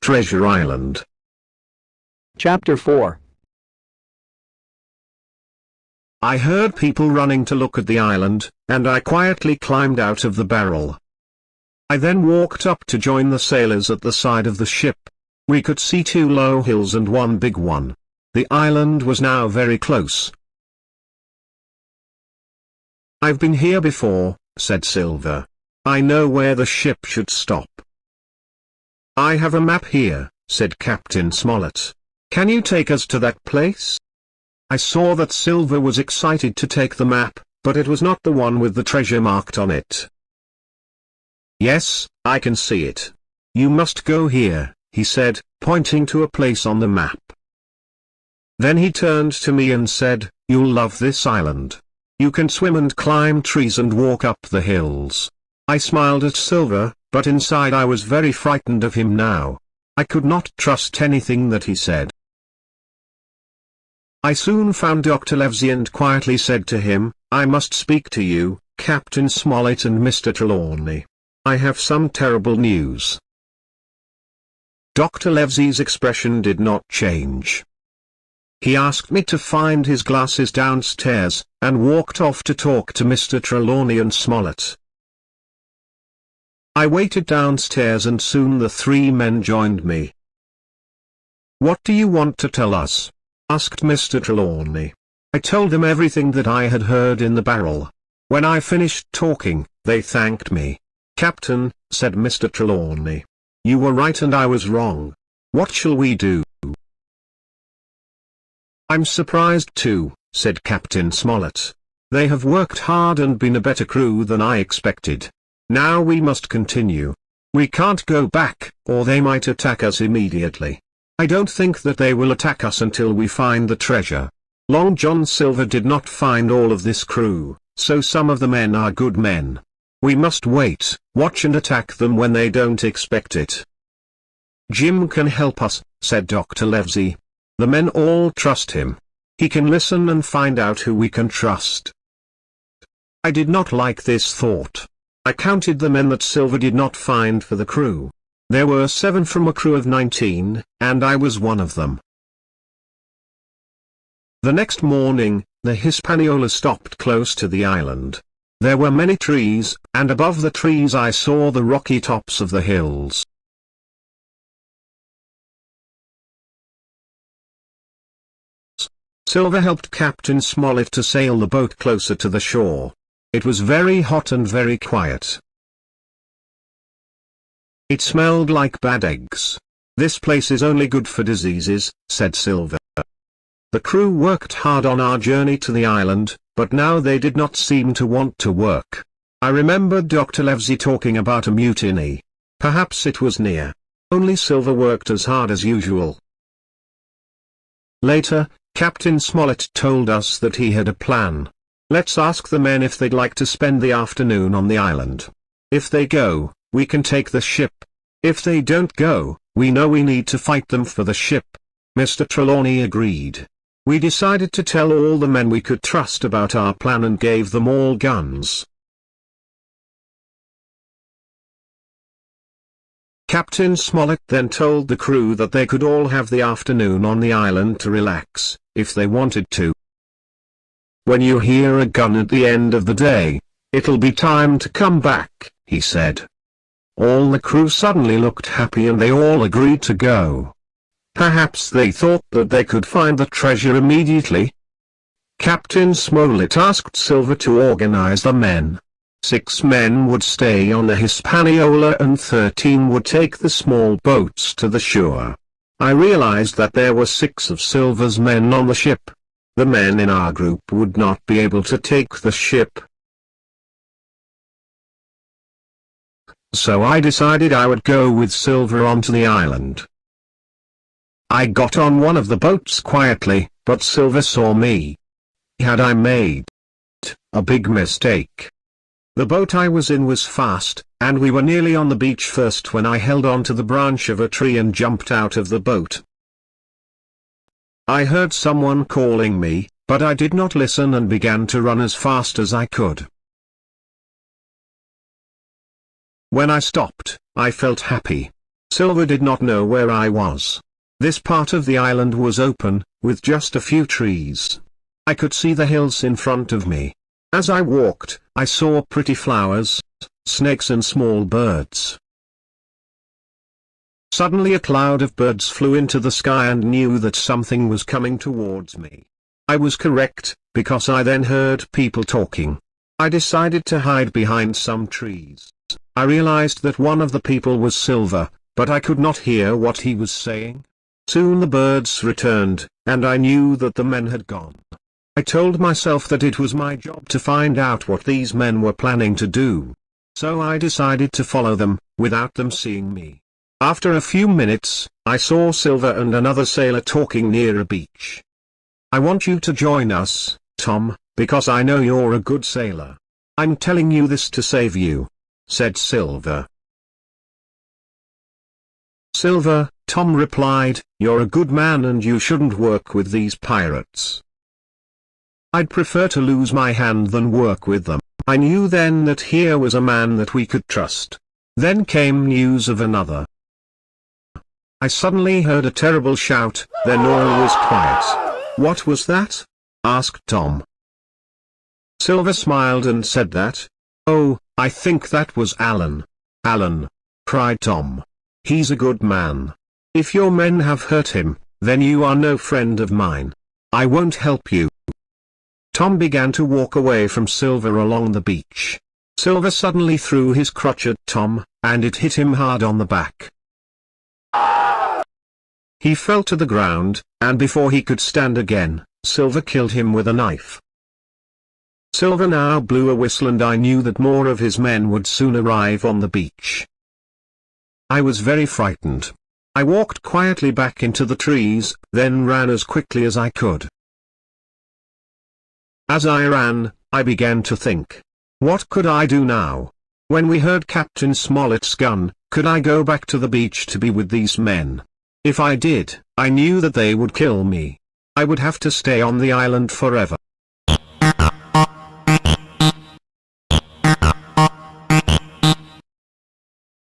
Treasure Island. Chapter 4. I heard people running to look at the island, and I quietly climbed out of the barrel. I then walked up to join the sailors at the side of the ship. We could see 2 low hills and 1 big one. The island was now very close. "I've been here before," said Silver. "I know where the ship should stop." "I have a map here," said Captain Smollett. "Can you take us to that place?" I saw that Silver was excited to take the map, but it was not the one with the treasure marked on it. "Yes, I can see it. You must go here," he said, pointing to a place on the map. Then he turned to me and said, "You'll love this island. You can swim and climb trees and walk up the hills." I smiled at Silver, but inside I was very frightened of him now. I could not trust anything that he said. I soon found Dr. Livesey and quietly said to him, "I must speak to you, Captain Smollett and Mr. Trelawney. I have some terrible news." Dr. Livesey's expression did not change. He asked me to find his glasses downstairs, and walked off to talk to Mr. Trelawney and Smollett. I waited downstairs and soon the 3 men joined me. "What do you want to tell us?" asked Mr. Trelawney. I told them everything that I had heard in the barrel. When I finished talking, they thanked me. "Captain," said Mr. Trelawney, "you were right and I was wrong. What shall we do?" "I'm surprised too," said Captain Smollett. "They have worked hard and been a better crew than I expected. Now we must continue. We can't go back, or they might attack us immediately. I don't think that they will attack us until we find the treasure. Long John Silver did not find all of this crew, so some of the men are good men. We must wait, watch and attack them when they don't expect it." "Jim can help us," said Dr. Livesey. "The men all trust him. He can listen and find out who we can trust." I did not like this thought. I counted the men that Silver did not find for the crew. There were 7 from a crew of 19, and I was one of them. The next morning, the Hispaniola stopped close to the island. There were many trees, and above the trees I saw the rocky tops of the hills. Silver helped Captain Smollett to sail the boat closer to the shore. It was very hot and very quiet. It smelled like bad eggs. "This place is only good for diseases," said Silver. The crew worked hard on our journey to the island, but now they did not seem to want to work. I remembered Dr. Livesey talking about a mutiny. Perhaps it was near. Only Silver worked as hard as usual. Later, Captain Smollett told us that he had a plan. "Let's ask the men if they'd like to spend the afternoon on the island. If they go, we can take the ship. If they don't go, we know we need to fight them for the ship." Mr. Trelawney agreed. We decided to tell all the men we could trust about our plan and gave them all guns. Captain Smollett then told the crew that they could all have the afternoon on the island to relax, if they wanted to. "When you hear a gun at the end of the day, it'll be time to come back," he said. All the crew suddenly looked happy and they all agreed to go. Perhaps they thought that they could find the treasure immediately. Captain Smollett asked Silver to organize the men. 6 men would stay on the Hispaniola and 13 would take the small boats to the shore. I realized that there were 6 of Silver's men on the ship. The men in our group would not be able to take the ship. So I decided I would go with Silver onto the island. I got on one of the boats quietly, but Silver saw me. Had I made a big mistake? The boat I was in was fast, and we were nearly on the beach first when I held on to the branch of a tree and jumped out of the boat. I heard someone calling me, but I did not listen and began to run as fast as I could. When I stopped, I felt happy. Silver did not know where I was. This part of the island was open, with just a few trees. I could see the hills in front of me. As I walked, I saw pretty flowers, snakes and small birds. Suddenly a cloud of birds flew into the sky and knew that something was coming towards me. I was correct, because I then heard people talking. I decided to hide behind some trees. I realized that one of the people was Silver, but I could not hear what he was saying. Soon the birds returned, and I knew that the men had gone. I told myself that it was my job to find out what these men were planning to do. So I decided to follow them, without them seeing me. After a few minutes, I saw Silver and another sailor talking near a beach. "I want you to join us, Tom, because I know you're a good sailor. I'm telling you this to save you," said Silver. "Silver," Tom replied, "you're a good man and you shouldn't work with these pirates." "I'd prefer to lose my hand than work with them." I knew then that here was a man that we could trust. Then came news of another. I suddenly heard a terrible shout, then all was quiet. "What was that?" asked Tom. Silver smiled and said that. "Oh, I think that was Alan." "Alan!" cried Tom. "He's a good man. If your men have hurt him, then you are no friend of mine. I won't help you." Tom began to walk away from Silver along the beach. Silver suddenly threw his crutch at Tom, and it hit him hard on the back. He fell to the ground, and before he could stand again, Silver killed him with a knife. Silver now blew a whistle and I knew that more of his men would soon arrive on the beach. I was very frightened. I walked quietly back into the trees, then ran as quickly as I could. As I ran, I began to think. What could I do now? When we heard Captain Smollett's gun, could I go back to the beach to be with these men? If I did, I knew that they would kill me. I would have to stay on the island forever.